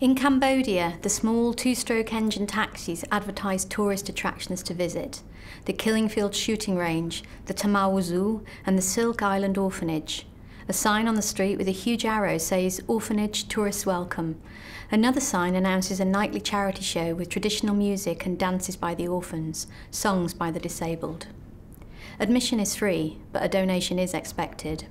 In Cambodia, the small two-stroke engine taxis advertise tourist attractions to visit: the Killingfield shooting range, the Tamau Zoo, and the Silk Island Orphanage. A sign on the street with a huge arrow says "Orphanage, Tourists Welcome." Another sign announces a nightly charity show with traditional music and dances by the orphans, songs by the disabled. Admission is free, but a donation is expected.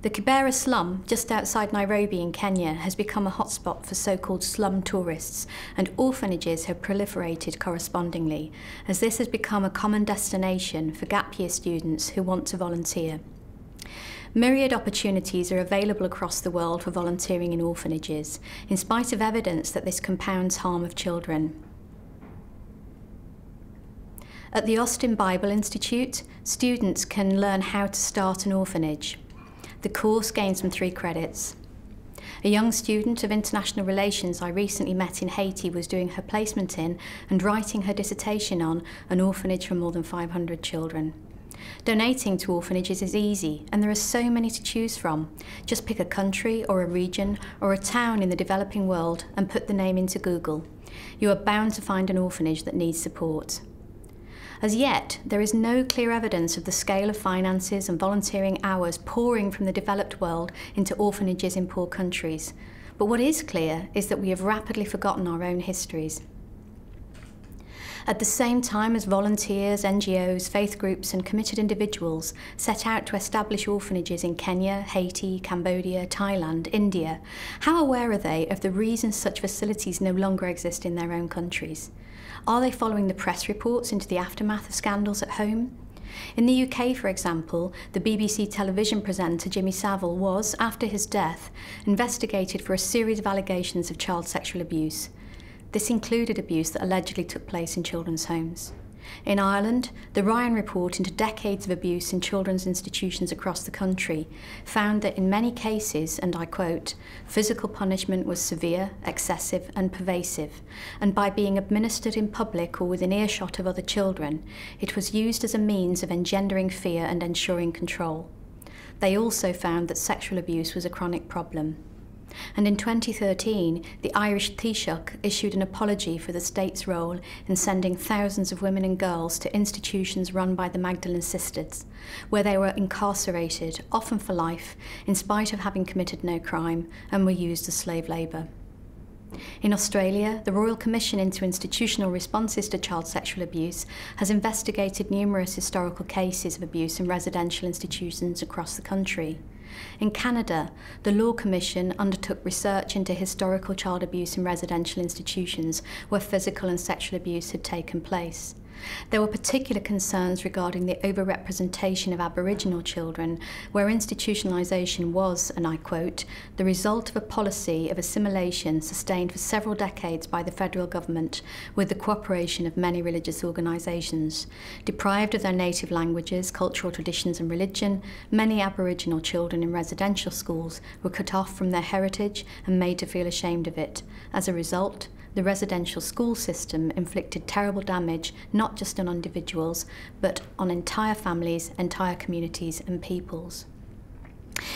The Kibera slum, just outside Nairobi in Kenya, has become a hotspot for so-called slum tourists, and orphanages have proliferated correspondingly, as this has become a common destination for gap year students who want to volunteer. Myriad opportunities are available across the world for volunteering in orphanages, in spite of evidence that this compounds harm of children. At the Austin Bible Institute, students can learn how to start an orphanage. The course gains them 3 credits. A young student of international relations I recently met in Haiti was doing her placement in and writing her dissertation on an orphanage for more than 500 children. Donating to orphanages is easy, and there are so many to choose from. Just pick a country or a region or a town in the developing world and put the name into Google. You are bound to find an orphanage that needs support. As yet, there is no clear evidence of the scale of finances and volunteering hours pouring from the developed world into orphanages in poor countries. But what is clear is that we have rapidly forgotten our own histories. At the same time as volunteers, NGOs, faith groups and committed individuals set out to establish orphanages in Kenya, Haiti, Cambodia, Thailand, India, how aware are they of the reasons such facilities no longer exist in their own countries? Are they following the press reports into the aftermath of scandals at home? In the UK, for example, the BBC television presenter Jimmy Savile was, after his death, investigated for a series of allegations of child sexual abuse. This included abuse that allegedly took place in children's homes. In Ireland, the Ryan Report into decades of abuse in children's institutions across the country found that in many cases, and I quote, "physical punishment was severe, excessive and pervasive, and by being administered in public or within earshot of other children, it was used as a means of engendering fear and ensuring control." They also found that sexual abuse was a chronic problem. And in 2013, the Irish Taoiseach issued an apology for the state's role in sending thousands of women and girls to institutions run by the Magdalene Sisters, where they were incarcerated, often for life, in spite of having committed no crime, and were used as slave labour. In Australia, the Royal Commission into Institutional Responses to Child Sexual Abuse has investigated numerous historical cases of abuse in residential institutions across the country. In Canada, the Law Commission undertook research into historical child abuse in residential institutions where physical and sexual abuse had taken place. There were particular concerns regarding the overrepresentation of Aboriginal children, where institutionalisation was, and I quote, "the result of a policy of assimilation sustained for several decades by the federal government with the cooperation of many religious organisations. Deprived of their native languages, cultural traditions and religion, many Aboriginal children in residential schools were cut off from their heritage and made to feel ashamed of it. As a result, the residential school system inflicted terrible damage not just on individuals, but on entire families, entire communities and peoples."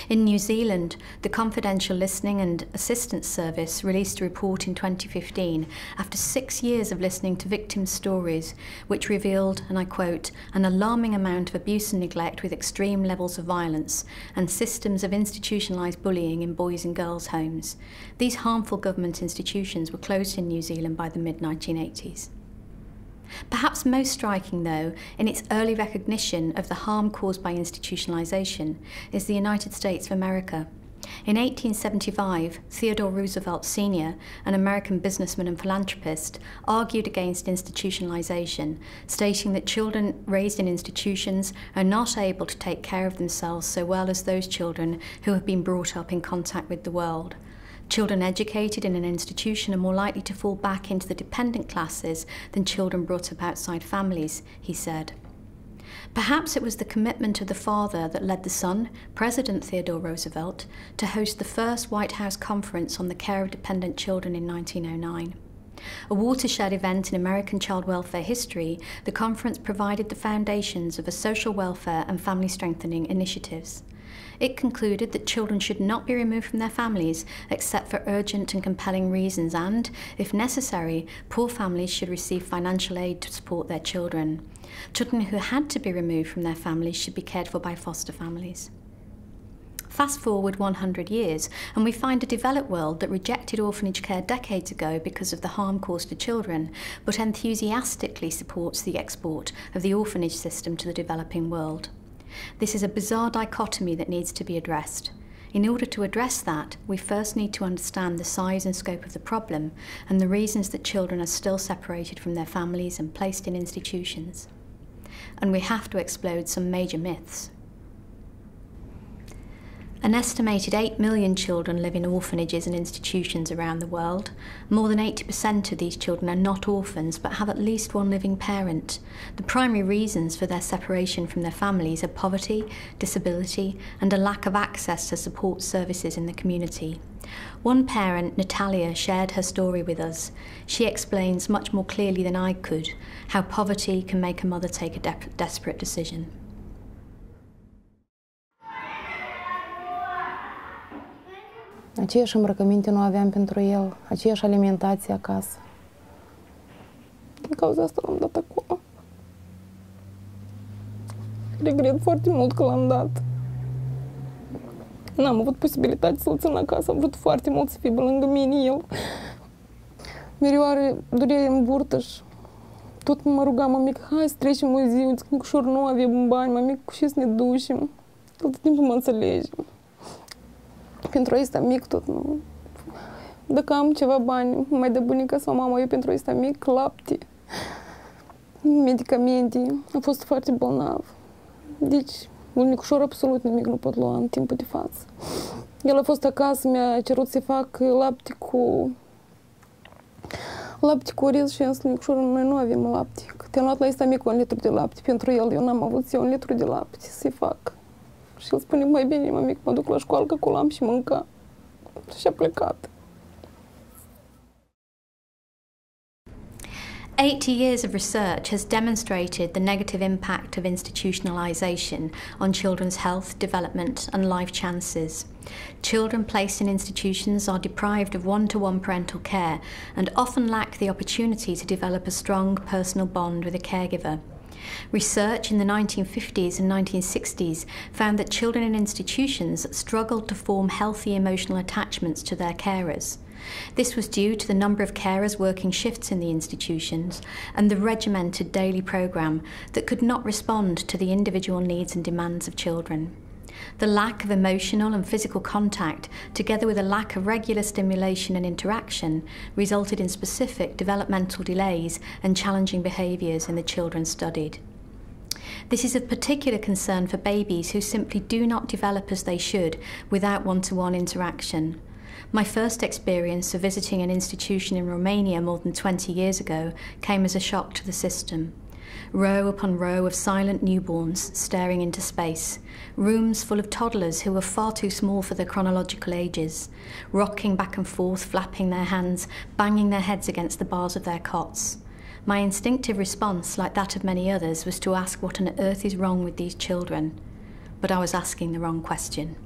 In New Zealand, the Confidential Listening and Assistance Service released a report in 2015 after 6 years of listening to victims' stories, which revealed, and I quote, "an alarming amount of abuse and neglect with extreme levels of violence and systems of institutionalised bullying in boys and girls' homes. These harmful government institutions were closed in New Zealand by the mid-1980s. Perhaps most striking, though, in its early recognition of the harm caused by institutionalisation, is the United States of America. In 1875, Theodore Roosevelt Sr., an American businessman and philanthropist, argued against institutionalisation, stating that children raised in institutions are not able to take care of themselves so well as those children who have been brought up in contact with the world. Children educated in an institution are more likely to fall back into the dependent classes than children brought up outside families, he said. Perhaps it was the commitment of the father that led the son, President Theodore Roosevelt, to host the first White House conference on the care of dependent children in 1909. A watershed event in American child welfare history, the conference provided the foundations of a social welfare and family strengthening initiatives. It concluded that children should not be removed from their families except for urgent and compelling reasons and, if necessary, poor families should receive financial aid to support their children. Children who had to be removed from their families should be cared for by foster families. Fast forward 100 years and we find a developed world that rejected orphanage care decades ago because of the harm caused to children, but enthusiastically supports the export of the orphanage system to the developing world. This is a bizarre dichotomy that needs to be addressed. In order to address that, we first need to understand the size and scope of the problem and the reasons that children are still separated from their families and placed in institutions. And we have to explode some major myths. An estimated 8 million children live in orphanages and institutions around the world. More than 80% of these children are not orphans but have at least one living parent. The primary reasons for their separation from their families are poverty, disability, and a lack of access to support services in the community. One parent, Natalia, shared her story with us. She explains much more clearly than I could how poverty can make a mother take a desperate decision. Aceeași îmbrăcăminte nu aveam pentru el, aceeași alimentație acasă. Din cauza asta l-am dat acolo. Regret foarte mult că l-am dat. N-am avut posibilitatea să-l țin acasă, am vrut foarte mult să fie lângă mine el. Mereu are durere în burtă și tot mă ruga, mămică, hai să trecem o zi, uite, ușor nu avem bani, mămică, cu ce să ne ducem. Tot timpul mă înțelege. Pentru ăsta mic tot nu. Dacă am ceva bani, mai dă bunica sau mama, eu pentru ăsta mic, lapte, medicamente, am fost foarte bolnav. Deci, unicușor absolut nimic nu pot lua în timpul de față. El a fost acasă, mi-a cerut să fac lapte cu oriz și însă unicușor noi nu avem lapte. Te-am luat la ăsta mic 1 litru de lapte. Pentru el eu n-am avut 1 litru de lapte să-i fac. Și el spune, mai bine, mămic, mă duc la școală, că acolo am și mânca. Și a plecat. 80 years of research has demonstrated the negative impact of institutionalisation on children's health, development and life chances. Children placed in institutions are deprived of one-to-one parental care and often lack the opportunity to develop a strong personal bond with a caregiver. Research in the 1950s and 1960s found that children in institutions struggled to form healthy emotional attachments to their carers. This was due to the number of carers working shifts in the institutions and the regimented daily programme that could not respond to the individual needs and demands of children. The lack of emotional and physical contact, together with a lack of regular stimulation and interaction, resulted in specific developmental delays and challenging behaviours in the children studied. This is of particular concern for babies who simply do not develop as they should without one-to-one interaction. My first experience of visiting an institution in Romania more than 20 years ago came as a shock to the system. Row upon row of silent newborns staring into space, rooms full of toddlers who were far too small for their chronological ages, rocking back and forth, flapping their hands, banging their heads against the bars of their cots. My instinctive response, like that of many others, was to ask what on earth is wrong with these children. But I was asking the wrong question.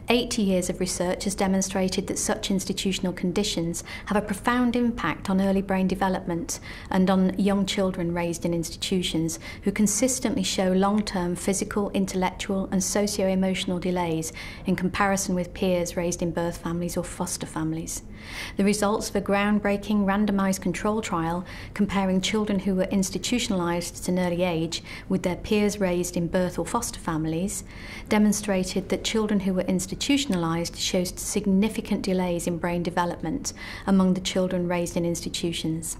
80 years of research has demonstrated that such institutional conditions have a profound impact on early brain development and on young children raised in institutions who consistently show long-term physical, intellectual and socio-emotional delays in comparison with peers raised in birth families or foster families. The results of a groundbreaking randomised control trial comparing children who were institutionalised at an early age with their peers raised in birth or foster families demonstrated that children who were institutionalised showed significant delays in brain development among the children raised in institutions.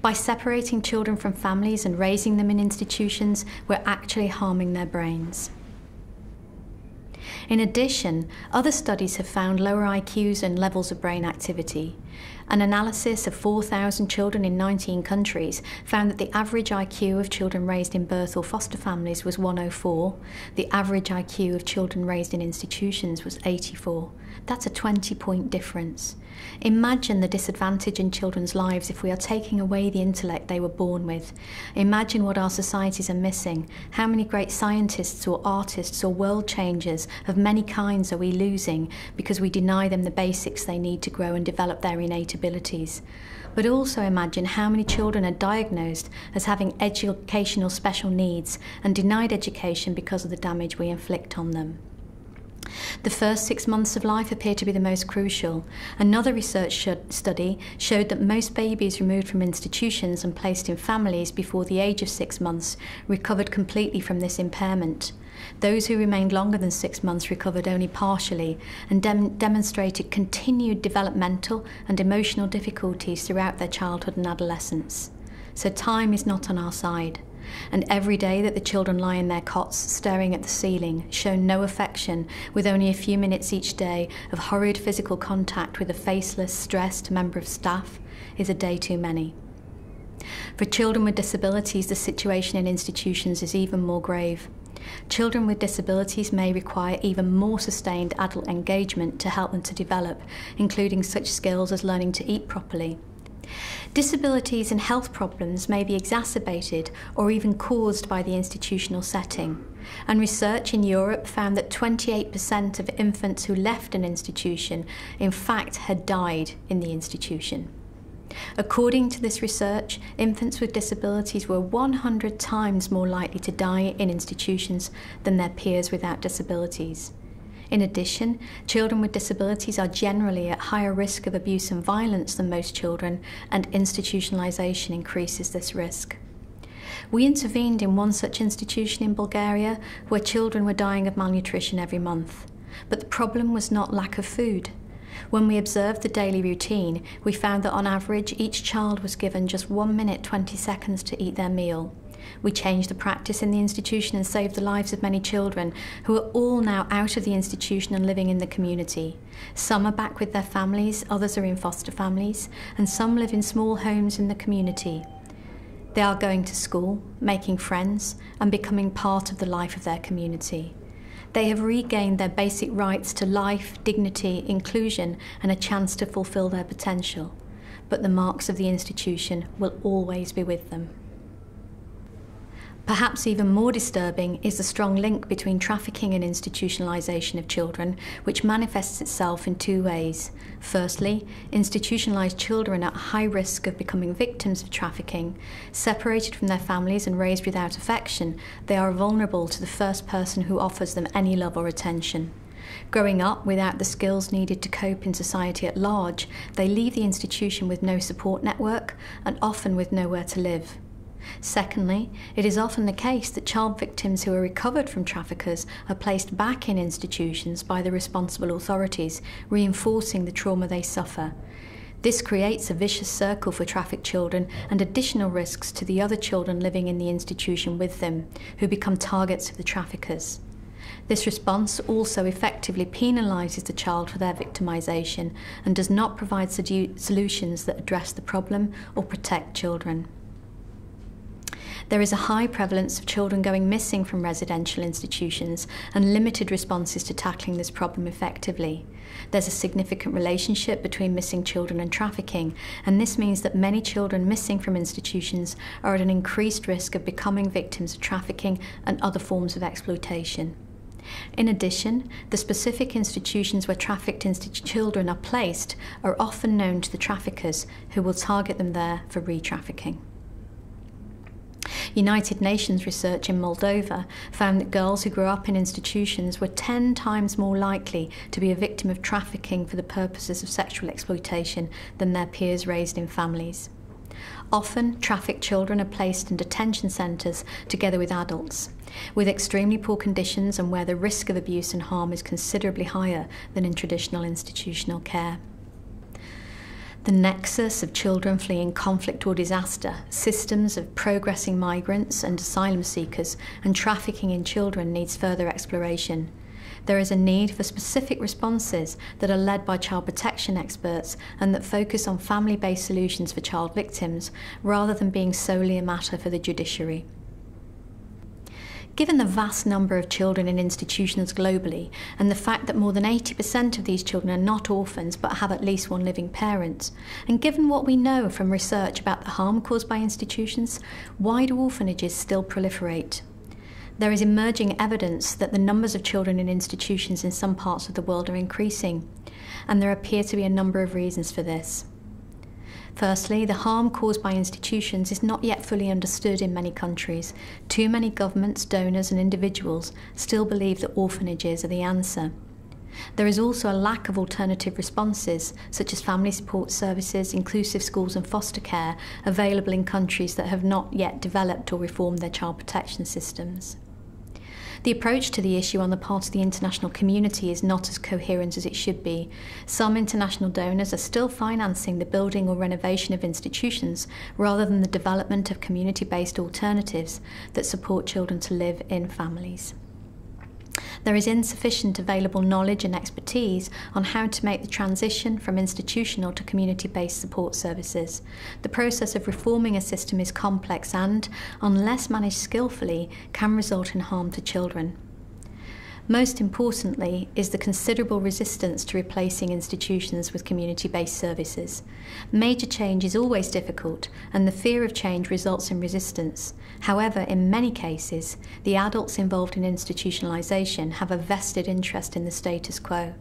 By separating children from families and raising them in institutions, we're actually harming their brains. In addition, other studies have found lower IQs and levels of brain activity. An analysis of 4,000 children in 19 countries found that the average IQ of children raised in birth or foster families was 104. The average IQ of children raised in institutions was 84. That's a 20-point difference. Imagine the disadvantage in children's lives if we are taking away the intellect they were born with. Imagine what our societies are missing. How many great scientists or artists or world changers of many kinds are we losing because we deny them the basics they need to grow and develop their innate abilities? But also imagine how many children are diagnosed as having educational special needs and denied education because of the damage we inflict on them. The first 6 months of life appear to be the most crucial. Another research study showed that most babies removed from institutions and placed in families before the age of 6 months recovered completely from this impairment. Those who remained longer than 6 months recovered only partially and demonstrated continued developmental and emotional difficulties throughout their childhood and adolescence. So time is not on our side. And every day that the children lie in their cots staring at the ceiling, show no affection, with only a few minutes each day of horrid physical contact with a faceless, stressed member of staff, is a day too many. For children with disabilities, the situation in institutions is even more grave. Children with disabilities may require even more sustained adult engagement to help them to develop, including such skills as learning to eat properly. Disabilities and health problems may be exacerbated or even caused by the institutional setting, and research in Europe found that 28% of infants who left an institution in fact had died in the institution. According to this research, infants with disabilities were 100 times more likely to die in institutions than their peers without disabilities. In addition, children with disabilities are generally at higher risk of abuse and violence than most children, and institutionalisation increases this risk. We intervened in one such institution in Bulgaria where children were dying of malnutrition every month. But the problem was not lack of food. When we observed the daily routine, we found that on average each child was given just 1 minute 20 seconds to eat their meal. We changed the practice in the institution and saved the lives of many children who are all now out of the institution and living in the community. Some are back with their families, others are in foster families, and some live in small homes in the community. They are going to school, making friends, and becoming part of the life of their community. They have regained their basic rights to life, dignity, inclusion, and a chance to fulfill their potential. But the marks of the institution will always be with them. Perhaps even more disturbing is the strong link between trafficking and institutionalisation of children, which manifests itself in two ways. Firstly, institutionalised children at high risk of becoming victims of trafficking. Separated from their families and raised without affection, they are vulnerable to the first person who offers them any love or attention. Growing up without the skills needed to cope in society at large, they leave the institution with no support network and often with nowhere to live. Secondly, it is often the case that child victims who are recovered from traffickers are placed back in institutions by the responsible authorities, reinforcing the trauma they suffer. This creates a vicious circle for trafficked children and additional risks to the other children living in the institution with them, who become targets of the traffickers. This response also effectively penalises the child for their victimisation and does not provide solutions that address the problem or protect children. There is a high prevalence of children going missing from residential institutions and limited responses to tackling this problem effectively. There's a significant relationship between missing children and trafficking, and this means that many children missing from institutions are at an increased risk of becoming victims of trafficking and other forms of exploitation. In addition, the specific institutions where trafficked children are placed are often known to the traffickers, who will target them there for re-trafficking. United Nations research in Moldova found that girls who grew up in institutions were 10 times more likely to be a victim of trafficking for the purposes of sexual exploitation than their peers raised in families. Often, trafficked children are placed in detention centres together with adults, with extremely poor conditions and where the risk of abuse and harm is considerably higher than in traditional institutional care. The nexus of children fleeing conflict or disaster, systems of progressing migrants and asylum seekers, and trafficking in children needs further exploration. there is a need for specific responses that are led by child protection experts and that focus on family-based solutions for child victims, rather than being solely a matter for the judiciary. Given the vast number of children in institutions globally, and the fact that more than 80% of these children are not orphans but have at least one living parent, and given what we know from research about the harm caused by institutions, why do orphanages still proliferate? There is emerging evidence that the numbers of children in institutions in some parts of the world are increasing, and there appear to be a number of reasons for this. Firstly, the harm caused by institutions is not yet fully understood in many countries. Too many governments, donors and individuals still believe that orphanages are the answer. There is also a lack of alternative responses, such as family support services, inclusive schools and foster care, available in countries that have not yet developed or reformed their child protection systems. The approach to the issue on the part of the international community is not as coherent as it should be. Some international donors are still financing the building or renovation of institutions rather than the development of community-based alternatives that support children to live in families. There is insufficient available knowledge and expertise on how to make the transition from institutional to community-based support services. The process of reforming a system is complex and, unless managed skillfully, can result in harm to children. Most importantly is the considerable resistance to replacing institutions with community-based services. Major change is always difficult, and the fear of change results in resistance. However, in many cases, the adults involved in institutionalisation have a vested interest in the status quo.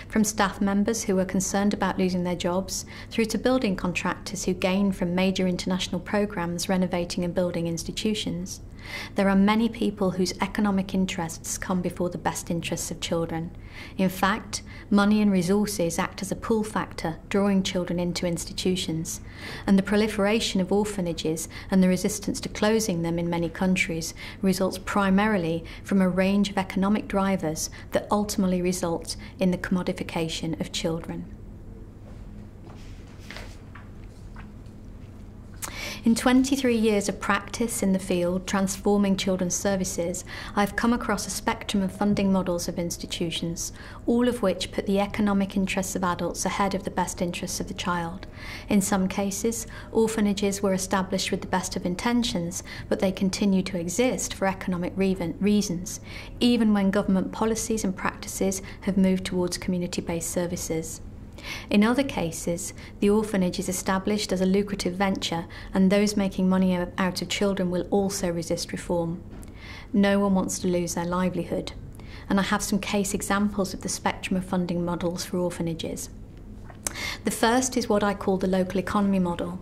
From staff members who are concerned about losing their jobs, through to building contractors who gain from major international programmes renovating and building institutions. There are many people whose economic interests come before the best interests of children. In fact, money and resources act as a pull factor, drawing children into institutions. And the proliferation of orphanages and the resistance to closing them in many countries results primarily from a range of economic drivers that ultimately result in the commodification of children. In 23 years of practice in the field, transforming children's services, I've come across a spectrum of funding models of institutions, all of which put the economic interests of adults ahead of the best interests of the child. In some cases, orphanages were established with the best of intentions, but they continue to exist for economic reasons, even when government policies and practices have moved towards community-based services. In other cases, the orphanage is established as a lucrative venture, and those making money out of children will also resist reform. No one wants to lose their livelihood, and I have some case examples of the spectrum of funding models for orphanages. The first is what I call the local economy model.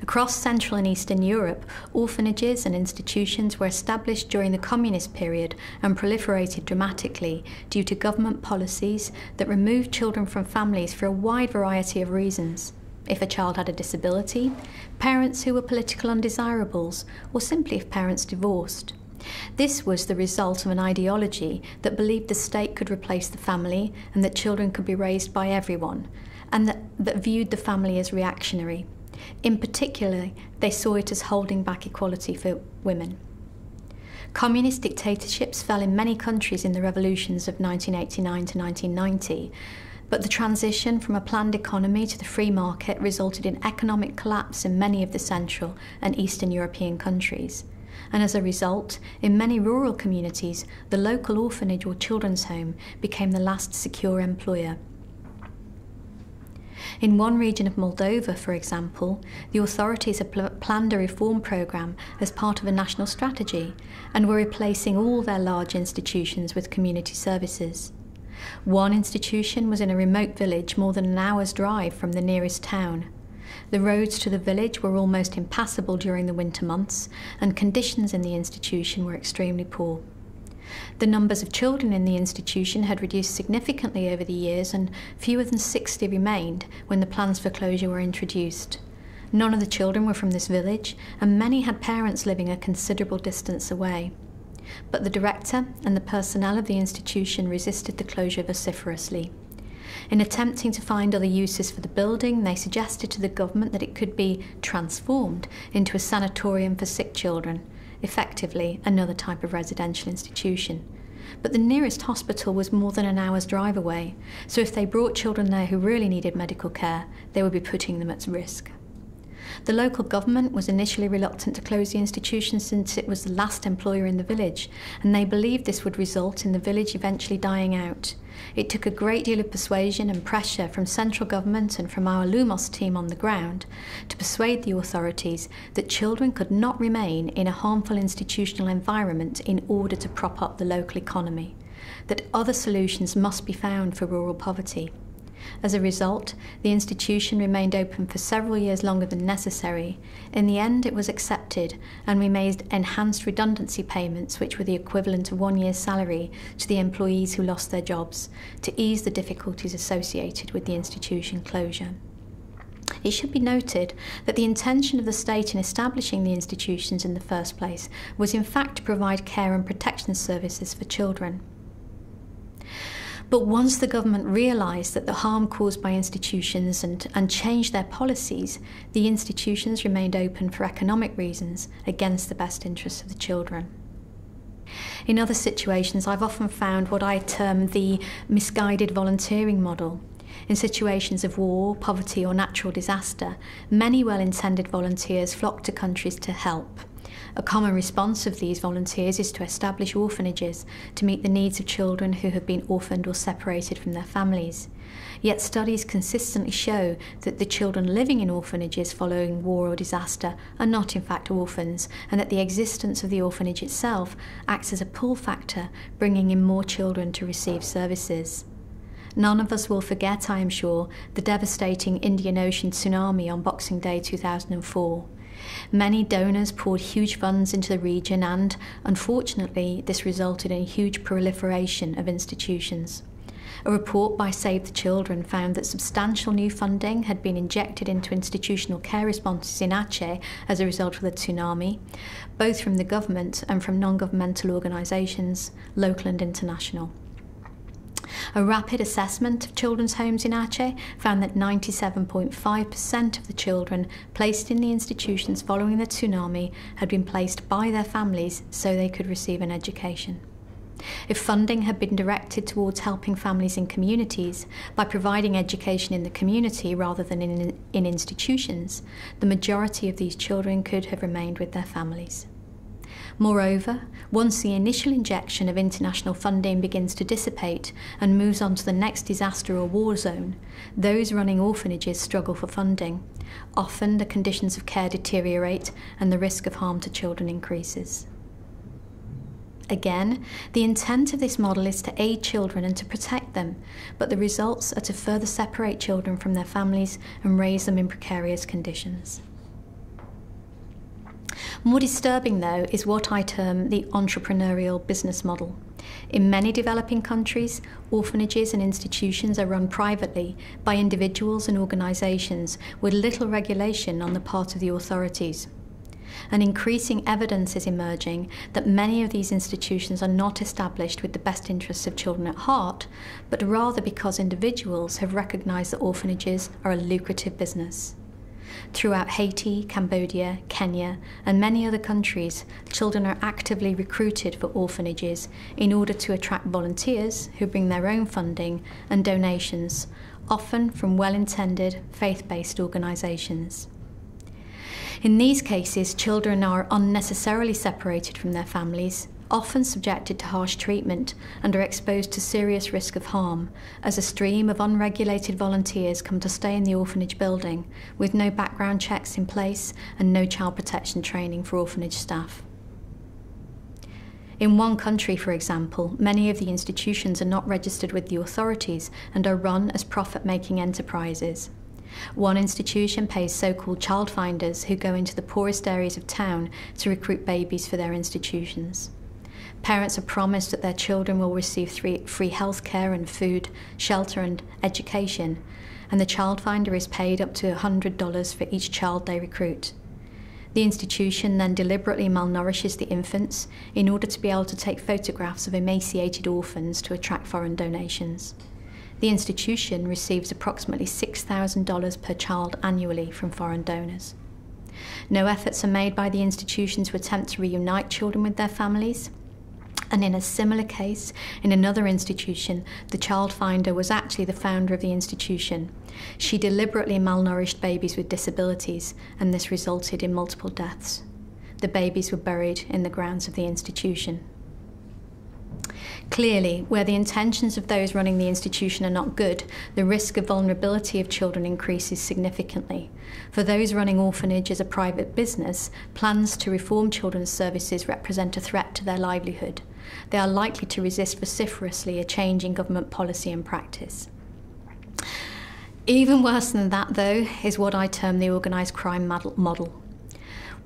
Across Central and Eastern Europe, orphanages and institutions were established during the communist period and proliferated dramatically due to government policies that removed children from families for a wide variety of reasons. If a child had a disability, parents who were political undesirables, or simply if parents divorced. This was the result of an ideology that believed the state could replace the family and that children could be raised by everyone, and that viewed the family as reactionary. In particular, they saw it as holding back equality for women. Communist dictatorships fell in many countries in the revolutions of 1989 to 1990, but the transition from a planned economy to the free market resulted in economic collapse in many of the Central and Eastern European countries. And as a result, in many rural communities, the local orphanage or children's home became the last secure employer. In one region of Moldova, for example, the authorities had planned a reform programme as part of a national strategy and were replacing all their large institutions with community services. One institution was in a remote village more than an hour's drive from the nearest town. The roads to the village were almost impassable during the winter months, and conditions in the institution were extremely poor. The numbers of children in the institution had reduced significantly over the years, and fewer than 60 remained when the plans for closure were introduced. None of the children were from this village, and many had parents living a considerable distance away. But the director and the personnel of the institution resisted the closure vociferously. In attempting to find other uses for the building, they suggested to the government that it could be transformed into a sanatorium for sick children, effectively another type of residential institution. but the nearest hospital was more than an hour's drive away, so if they brought children there who really needed medical care, they would be putting them at risk. The local government was initially reluctant to close the institution since it was the last employer in the village, and they believed this would result in the village eventually dying out. It took a great deal of persuasion and pressure from central government and from our Lumos team on the ground to persuade the authorities that children could not remain in a harmful institutional environment in order to prop up the local economy, that other solutions must be found for rural poverty. As a result, the institution remained open for several years longer than necessary. In the end, it was accepted, and we made enhanced redundancy payments, which were the equivalent of 1 year's salary, to the employees who lost their jobs, to ease the difficulties associated with the institution closure. It should be noted that the intention of the state in establishing the institutions in the first place was in fact to provide care and protection services for children. But once the government realised that the harm caused by institutions and changed their policies, the institutions remained open for economic reasons against the best interests of the children. In other situations, I've often found what I term the misguided volunteering model. In situations of war, poverty or natural disaster, many well-intended volunteers flock to countries to help. A common response of these volunteers is to establish orphanages to meet the needs of children who have been orphaned or separated from their families. Yet studies consistently show that the children living in orphanages following war or disaster are not in fact orphans, and that the existence of the orphanage itself acts as a pull factor, bringing in more children to receive services. None of us will forget, I am sure, the devastating Indian Ocean tsunami on Boxing Day 2004. Many donors poured huge funds into the region and, unfortunately, this resulted in a huge proliferation of institutions. A report by Save the Children found that substantial new funding had been injected into institutional care responses in Aceh as a result of the tsunami, both from the government and from non-governmental organisations, local and international. A rapid assessment of children's homes in Aceh found that 97.5% of the children placed in the institutions following the tsunami had been placed by their families so they could receive an education. If funding had been directed towards helping families in communities by providing education in the community rather than in institutions, the majority of these children could have remained with their families. Moreover, once the initial injection of international funding begins to dissipate and moves on to the next disaster or war zone, those running orphanages struggle for funding. Often the conditions of care deteriorate and the risk of harm to children increases. Again, the intent of this model is to aid children and to protect them, but the results are to further separate children from their families and raise them in precarious conditions. More disturbing, though, is what I term the entrepreneurial business model. In many developing countries, orphanages and institutions are run privately by individuals and organisations with little regulation on the part of the authorities. And increasing evidence is emerging that many of these institutions are not established with the best interests of children at heart, but rather because individuals have recognised that orphanages are a lucrative business. Throughout Haiti, Cambodia, Kenya, and many other countries, children are actively recruited for orphanages in order to attract volunteers who bring their own funding and donations, often from well-intended, faith-based organisations. In these cases, children are unnecessarily separated from their families, often subjected to harsh treatment and are exposed to serious risk of harm, as a stream of unregulated volunteers come to stay in the orphanage building, with no background checks in place and no child protection training for orphanage staff. In one country, for example, many of the institutions are not registered with the authorities and are run as profit-making enterprises. One institution pays so-called child finders who go into the poorest areas of town to recruit babies for their institutions. Parents are promised that their children will receive free health care and food, shelter and education, and the child finder is paid up to $100 for each child they recruit. The institution then deliberately malnourishes the infants in order to be able to take photographs of emaciated orphans to attract foreign donations. The institution receives approximately $6,000 per child annually from foreign donors. No efforts are made by the institution to attempt to reunite children with their families. And in a similar case, in another institution, the child finder was actually the founder of the institution. She deliberately malnourished babies with disabilities, and this resulted in multiple deaths. The babies were buried in the grounds of the institution. Clearly, where the intentions of those running the institution are not good, the risk of vulnerability of children increases significantly. For those running orphanage as a private business, plans to reform children's services represent a threat to their livelihood. They are likely to resist vociferously a change in government policy and practice. Even worse than that, though, is what I term the organised crime model.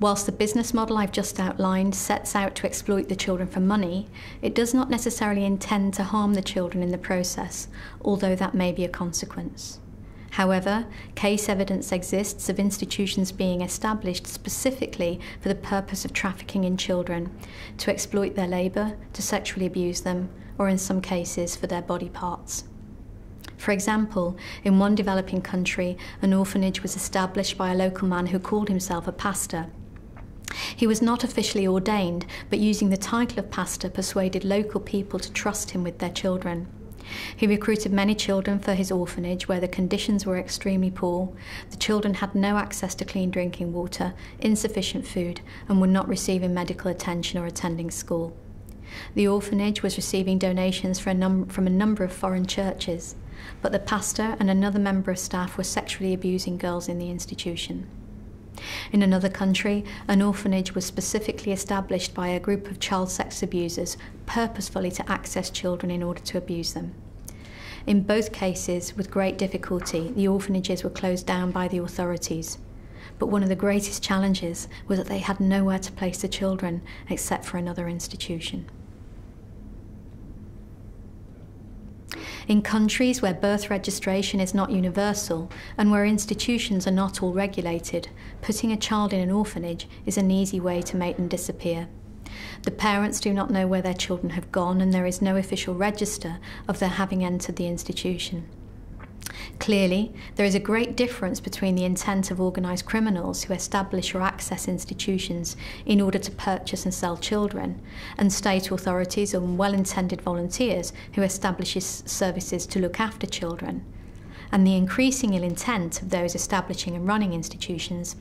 Whilst the business model I've just outlined sets out to exploit the children for money, it does not necessarily intend to harm the children in the process, although that may be a consequence. However, case evidence exists of institutions being established specifically for the purpose of trafficking in children, to exploit their labour, to sexually abuse them, or in some cases for their body parts. For example, in one developing country, an orphanage was established by a local man who called himself a pastor. He was not officially ordained, but using the title of pastor persuaded local people to trust him with their children. He recruited many children for his orphanage where the conditions were extremely poor. The children had no access to clean drinking water, insufficient food, and were not receiving medical attention or attending school. The orphanage was receiving donations from a number of foreign churches, but the pastor and another member of staff were sexually abusing girls in the institution. In another country, an orphanage was specifically established by a group of child sex abusers purposefully to access children in order to abuse them. In both cases, with great difficulty, the orphanages were closed down by the authorities. But one of the greatest challenges was that they had nowhere to place the children except for another institution. In countries where birth registration is not universal and where institutions are not all regulated, putting a child in an orphanage is an easy way to make them disappear. The parents do not know where their children have gone, and there is no official register of their having entered the institution. Clearly, there is a great difference between the intent of organised criminals who establish or access institutions in order to purchase and sell children, and state authorities and well-intended volunteers who establish services to look after children. And the increasing ill intent of those establishing and running institutions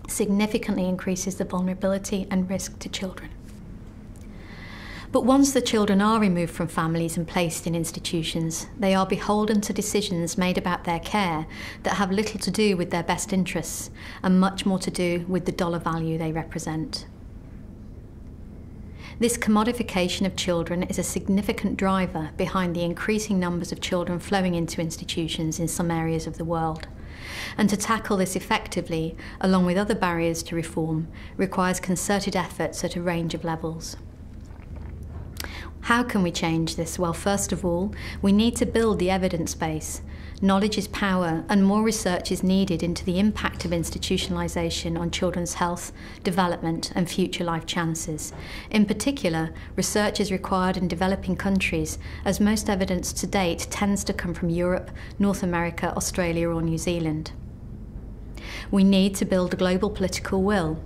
significantly increases the vulnerability and risk to children. But once the children are removed from families and placed in institutions, they are beholden to decisions made about their care that have little to do with their best interests and much more to do with the dollar value they represent. This commodification of children is a significant driver behind the increasing numbers of children flowing into institutions in some areas of the world. And to tackle this effectively, along with other barriers to reform, requires concerted efforts at a range of levels. How can we change this? Well, first of all, we need to build the evidence base. Knowledge is power, and more research is needed into the impact of institutionalisation on children's health, development and future life chances. In particular, research is required in developing countries, as most evidence to date tends to come from Europe, North America, Australia or New Zealand. We need to build a global political will.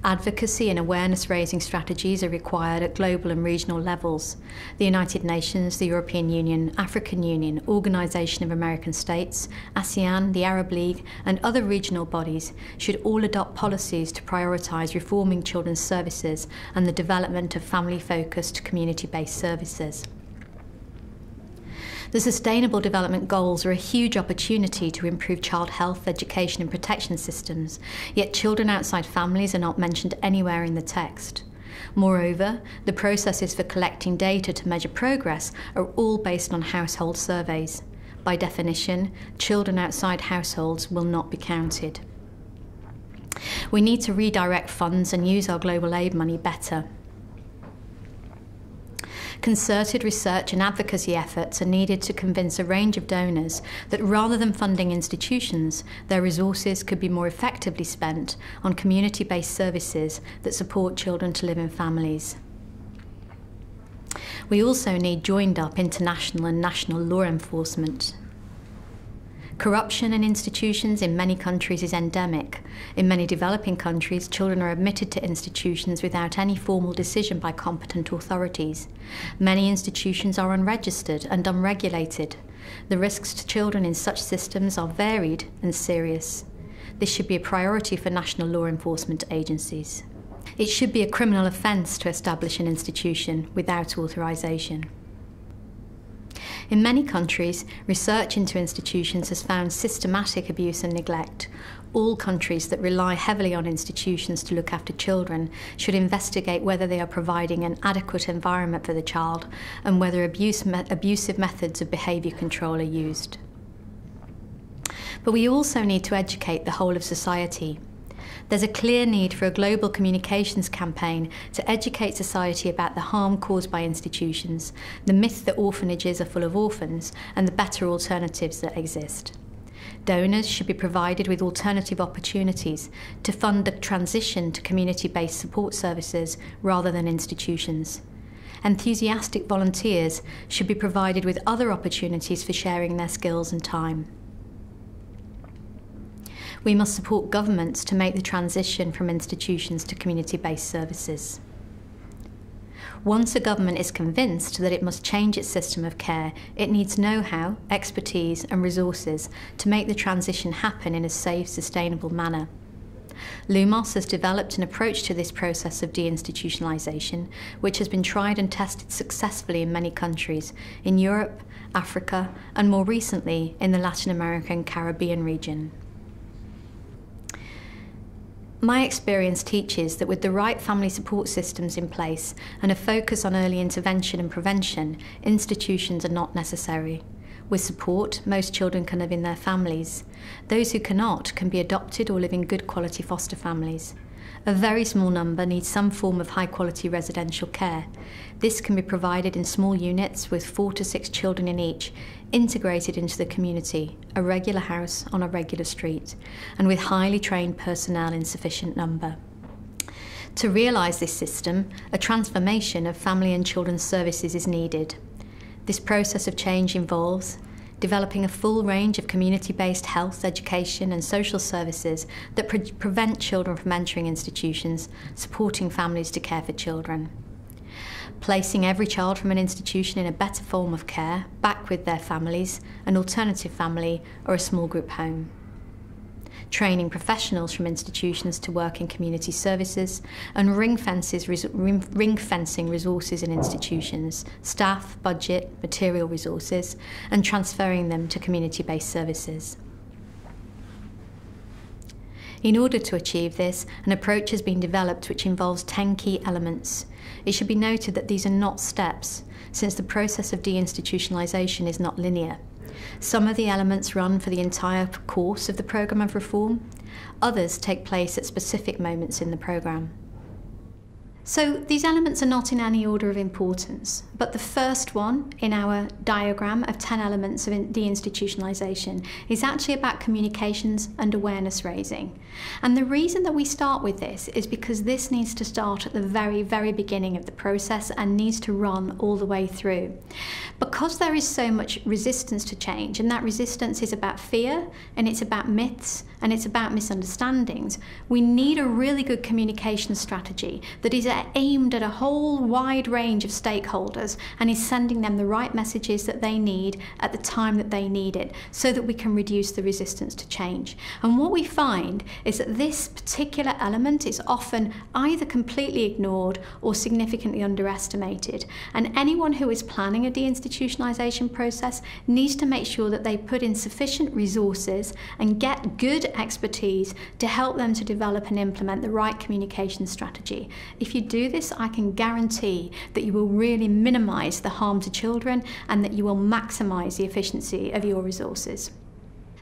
Advocacy and awareness-raising strategies are required at global and regional levels. The United Nations, the European Union, African Union, Organisation of American States, ASEAN, the Arab League and other regional bodies should all adopt policies to prioritise reforming children's services and the development of family-focused, community-based services. The Sustainable Development Goals are a huge opportunity to improve child health, education and protection systems, yet children outside families are not mentioned anywhere in the text. Moreover, the processes for collecting data to measure progress are all based on household surveys. By definition, children outside households will not be counted. We need to redirect funds and use our global aid money better. Concerted research and advocacy efforts are needed to convince a range of donors that rather than funding institutions, their resources could be more effectively spent on community-based services that support children to live in families. We also need joined-up international and national law enforcement. Corruption in institutions in many countries is endemic. In many developing countries, children are admitted to institutions without any formal decision by competent authorities. Many institutions are unregistered and unregulated. The risks to children in such systems are varied and serious. This should be a priority for national law enforcement agencies. It should be a criminal offence to establish an institution without authorisation. In many countries, research into institutions has found systematic abuse and neglect. All countries that rely heavily on institutions to look after children should investigate whether they are providing an adequate environment for the child and whether abusive methods of behaviour control are used. But we also need to educate the whole of society. There's a clear need for a global communications campaign to educate society about the harm caused by institutions, the myth that orphanages are full of orphans, and the better alternatives that exist. Donors should be provided with alternative opportunities to fund the transition to community-based support services rather than institutions. Enthusiastic volunteers should be provided with other opportunities for sharing their skills and time. We must support governments to make the transition from institutions to community-based services. Once a government is convinced that it must change its system of care, it needs know-how, expertise and resources to make the transition happen in a safe, sustainable manner. Lumos has developed an approach to this process of deinstitutionalisation, which has been tried and tested successfully in many countries, in Europe, Africa and more recently in the Latin American Caribbean region. My experience teaches that with the right family support systems in place and a focus on early intervention and prevention, institutions are not necessary. With support, most children can live in their families. Those who cannot can be adopted or live in good quality foster families. A very small number need some form of high quality residential care. This can be provided in small units with 4 to 6 children in each, integrated into the community, a regular house on a regular street, and with highly trained personnel in sufficient number. To realise this system, a transformation of family and children's services is needed. This process of change involves developing a full range of community-based health, education and social services that prevent children from entering institutions, supporting families to care for children. Placing every child from an institution in a better form of care, back with their families, an alternative family or a small group home. Training professionals from institutions to work in community services and ring-fencing resources in institutions, staff, budget, material resources, and transferring them to community-based services. In order to achieve this, an approach has been developed which involves 10 key elements. It should be noted that these are not steps, since the process of deinstitutionalisation is not linear. Some of the elements run for the entire course of the programme of reform. Others take place at specific moments in the programme. So these elements are not in any order of importance, but the first one in our diagram of 10 elements of deinstitutionalisation is actually about communications and awareness raising. And the reason that we start with this is because this needs to start at the very, very beginning of the process and needs to run all the way through. Because there is so much resistance to change, and that resistance is about fear, and it's about myths, and it's about misunderstandings, we need a really good communication strategy that is aimed at a whole wide range of stakeholders and is sending them the right messages that they need at the time that they need it, so that we can reduce the resistance to change. And what we find is that this particular element is often either completely ignored or significantly underestimated. And anyone who is planning a deinstitutionalisation process needs to make sure that they put in sufficient resources and get good expertise to help them to develop and implement the right communication strategy. If you do this, I can guarantee that you will really minimise the harm to children and that you will maximise the efficiency of your resources.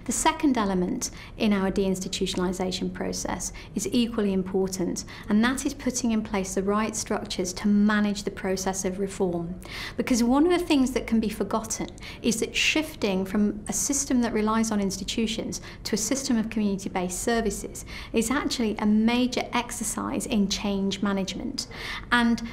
The second element in our deinstitutionalisation process is equally important, and that is putting in place the right structures to manage the process of reform. Because one of the things that can be forgotten is that shifting from a system that relies on institutions to a system of community-based services is actually a major exercise in change management. And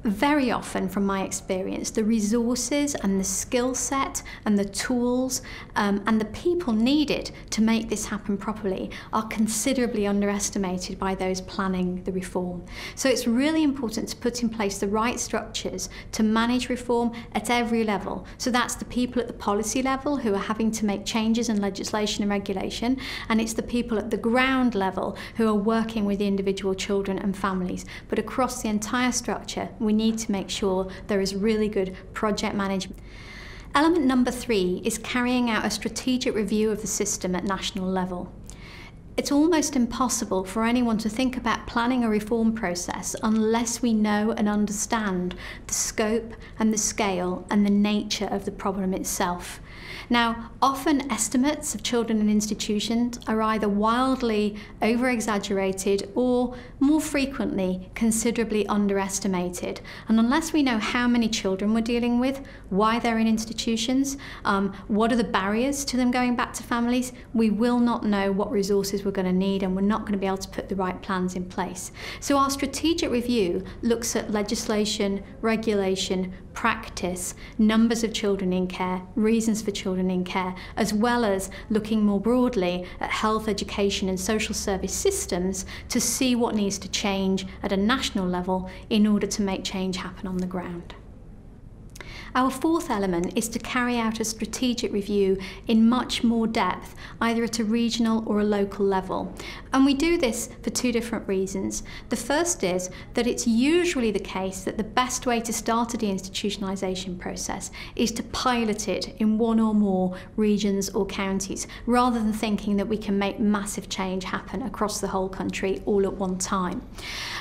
Very often, from my experience, the resources and the skill set and the tools and the people needed to make this happen properly are considerably underestimated by those planning the reform. So it's really important to put in place the right structures to manage reform at every level. So that's the people at the policy level who are having to make changes in legislation and regulation, and it's the people at the ground level who are working with the individual children and families. But across the entire structure, we need to make sure there is really good project management. Element number 3 is carrying out a strategic review of the system at national level. It's almost impossible for anyone to think about planning a reform process unless we know and understand the scope and the scale and the nature of the problem itself. Now, often estimates of children in institutions are either wildly over-exaggerated or, more frequently, considerably underestimated. And unless we know how many children we're dealing with, why they're in institutions, what are the barriers to them going back to families, we will not know what resources we're going to need, and we're not going to be able to put the right plans in place. So our strategic review looks at legislation, regulation, practice, numbers of children in care, reasons for children in care, as well as looking more broadly at health, education and social service systems to see what needs to change at a national level in order to make change happen on the ground. Our fourth element is to carry out a strategic review in much more depth, either at a regional or a local level. And we do this for two different reasons. The first is that it's usually the case that the best way to start a deinstitutionalisation process is to pilot it in one or more regions or counties, rather than thinking that we can make massive change happen across the whole country all at one time.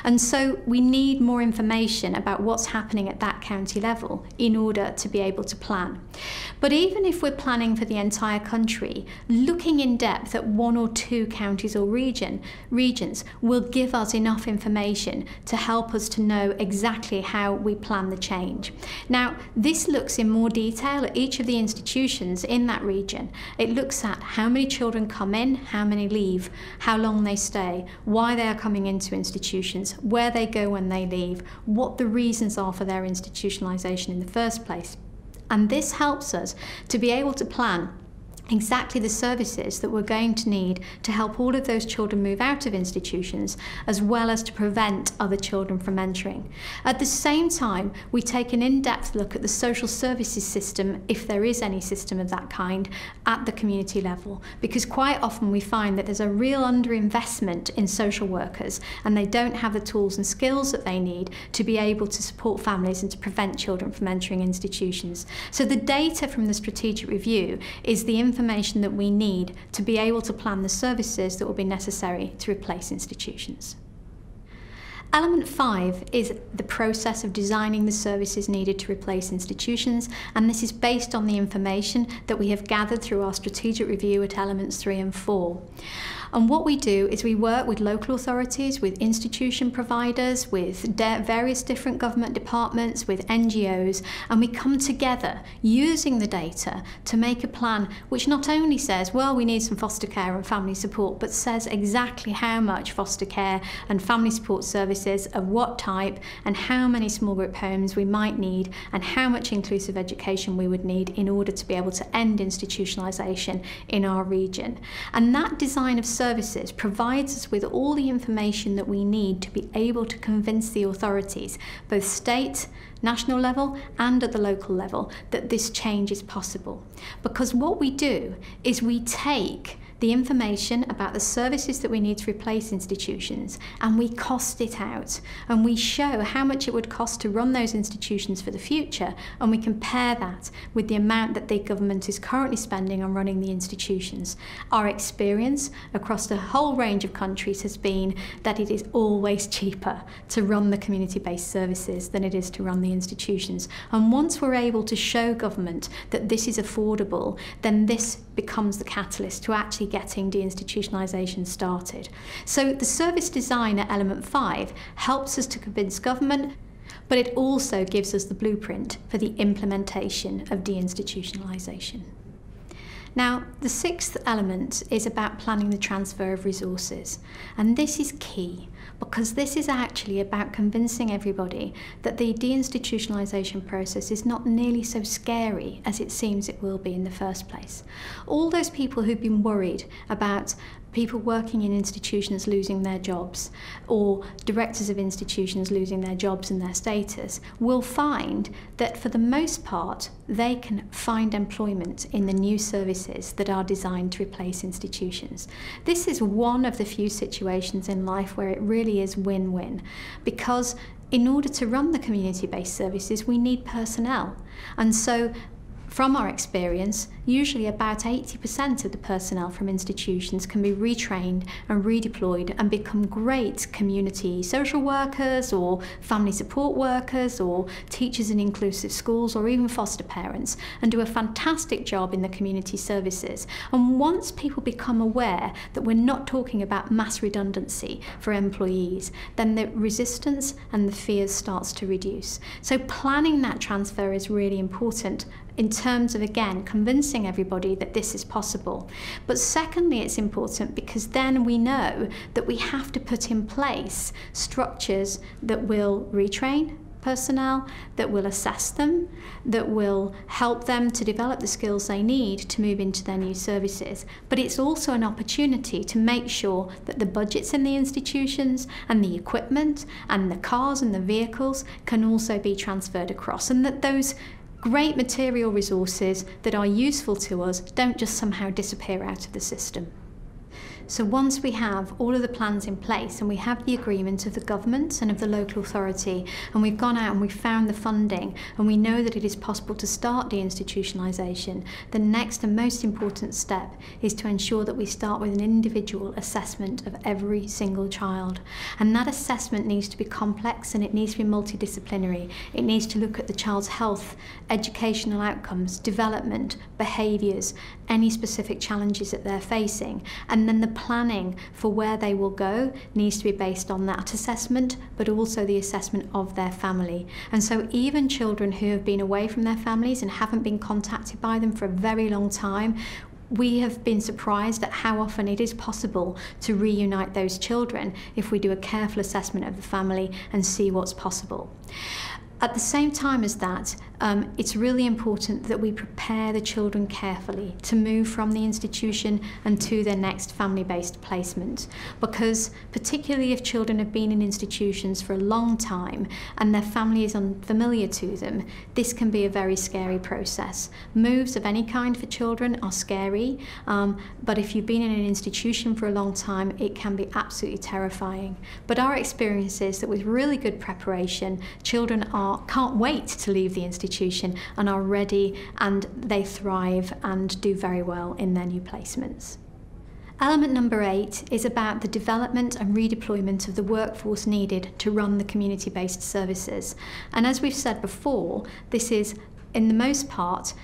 And so we need more information about what's happening at that county level in order to be able to plan. But even if we're planning for the entire country, looking in depth at one or two counties or regions will give us enough information to help us to know exactly how we plan the change. Now, this looks in more detail at each of the institutions in that region. It looks at how many children come in, how many leave, how long they stay, why they are coming into institutions, where they go when they leave, what the reasons are for their institutionalisation in the first place. And this helps us to be able to plan exactly the services that we're going to need to help all of those children move out of institutions, as well as to prevent other children from entering. At the same time, we take an in-depth look at the social services system, if there is any system of that kind, at the community level, because quite often we find that there's a real underinvestment in social workers, and they don't have the tools and skills that they need to be able to support families and to prevent children from entering institutions. So the data from the strategic review is the information that we need to be able to plan the services that will be necessary to replace institutions. Element 5 is the process of designing the services needed to replace institutions, and this is based on the information that we have gathered through our strategic review at elements 3 and 4. And what we do is we work with local authorities, with institution providers, with various different government departments, with NGOs, and we come together using the data to make a plan which not only says, well, we need some foster care and family support, but says exactly how much foster care and family support services of what type, and how many small group homes we might need, and how much inclusive education we would need in order to be able to end institutionalisation in our region. And that design of services provides us with all the information that we need to be able to convince the authorities, both state, national level and at the local level, that this change is possible. Because what we do is we take the information about the services that we need to replace institutions and we cost it out, and we show how much it would cost to run those institutions for the future, and we compare that with the amount that the government is currently spending on running the institutions. Our experience across the whole range of countries has been that it is always cheaper to run the community-based services than it is to run the institutions. And once we're able to show government that this is affordable, then this becomes the catalyst to actually getting deinstitutionalisation started. So the service design at element 5 helps us to convince government, but it also gives us the blueprint for the implementation of deinstitutionalisation. Now, the sixth element is about planning the transfer of resources, and this is key, because this is actually about convincing everybody that the deinstitutionalisation process is not nearly so scary as it seems it will be in the first place. All those people who've been worried about people working in institutions losing their jobs, or directors of institutions losing their jobs and their status, will find that for the most part they can find employment in the new services that are designed to replace institutions. This is one of the few situations in life where it really is win-win, because in order to run the community-based services we need personnel, and so from our experience, usually about 80% of the personnel from institutions can be retrained and redeployed and become great community social workers or family support workers or teachers in inclusive schools or even foster parents, and do a fantastic job in the community services. And once people become aware that we're not talking about mass redundancy for employees, then the resistance and the fears starts to reduce. So planning that transfer is really important in terms of, again, convincing everybody that this is possible. But secondly, it's important because then we know that we have to put in place structures that will retrain personnel, that will assess them, that will help them to develop the skills they need to move into their new services. But it's also an opportunity to make sure that the budgets in the institutions and the equipment and the cars and the vehicles can also be transferred across, and that those great material resources that are useful to us don't just somehow disappear out of the system. So once we have all of the plans in place and we have the agreement of the government and of the local authority, and we've gone out and we've found the funding and we know that it is possible to start deinstitutionalisation, the next and most important step is to ensure that we start with an individual assessment of every single child. And that assessment needs to be complex and it needs to be multidisciplinary. It needs to look at the child's health, educational outcomes, development, behaviours, any specific challenges that they're facing, and then the planning for where they will go needs to be based on that assessment, but also the assessment of their family. And so even children who have been away from their families and haven't been contacted by them for a very long time, we have been surprised at how often it is possible to reunite those children if we do a careful assessment of the family and see what's possible. At the same time as that, it's really important that we prepare the children carefully to move from the institution and to their next family-based placement, because particularly if children have been in institutions for a long time and their family is unfamiliar to them, this can be a very scary process. Moves of any kind for children are scary, but if you've been in an institution for a long time, it can be absolutely terrifying. But our experience is that with really good preparation, children can't wait to leave the institution and are ready, and they thrive and do very well in their new placements. Element number 8 is about the development and redeployment of the workforce needed to run the community-based services. And as we've said before, this is, in the most part,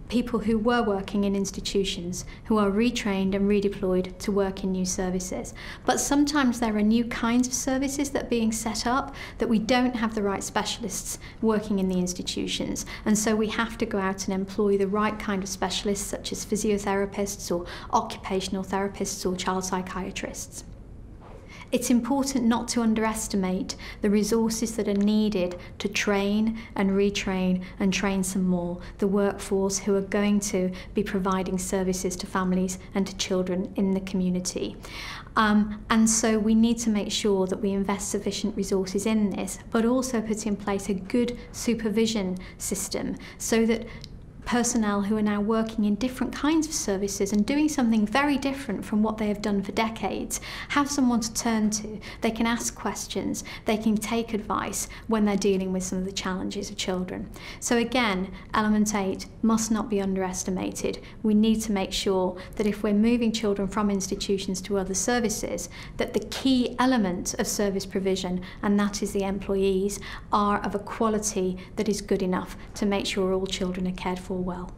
people who were working in institutions who are retrained and redeployed to work in new services. But sometimes there are new kinds of services that are being set up that we don't have the right specialists working in the institutions, and so we have to go out and employ the right kind of specialists such as physiotherapists or occupational therapists or child psychiatrists. It's important not to underestimate the resources that are needed to train and retrain and train some more the workforce who are going to be providing services to families and to children in the community. And so we need to make sure that we invest sufficient resources in this, but also put in place a good supervision system so that personnel who are now working in different kinds of services and doing something very different from what they have done for decades have someone to turn to. They can ask questions, they can take advice when they're dealing with some of the challenges of children. So again, element 8 must not be underestimated. We need to make sure that if we're moving children from institutions to other services, that the key element of service provision, and that is the employees, are of a quality that is good enough to make sure all children are cared for well.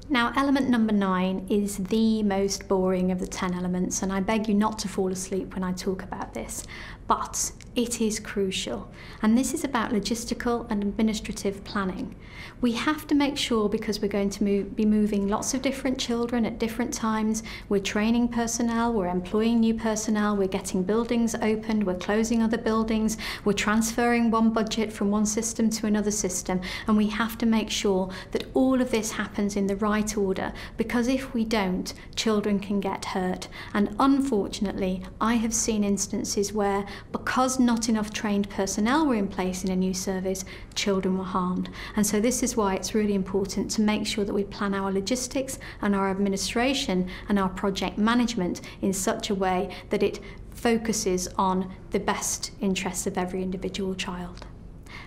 Now, element number 9 is the most boring of the 10 elements, and I beg you not to fall asleep when I talk about this. but it is crucial. And this is about logistical and administrative planning. We have to make sure, because we're going to be moving lots of different children at different times, we're training personnel, we're employing new personnel, we're getting buildings opened, we're closing other buildings, we're transferring one budget from one system to another system, and we have to make sure that all of this happens in the right order, because if we don't, children can get hurt. And unfortunately, I have seen instances where, because not enough trained personnel were in place in a new service, children were harmed. And so this is why it's really important to make sure that we plan our logistics and our administration and our project management in such a way that it focuses on the best interests of every individual child.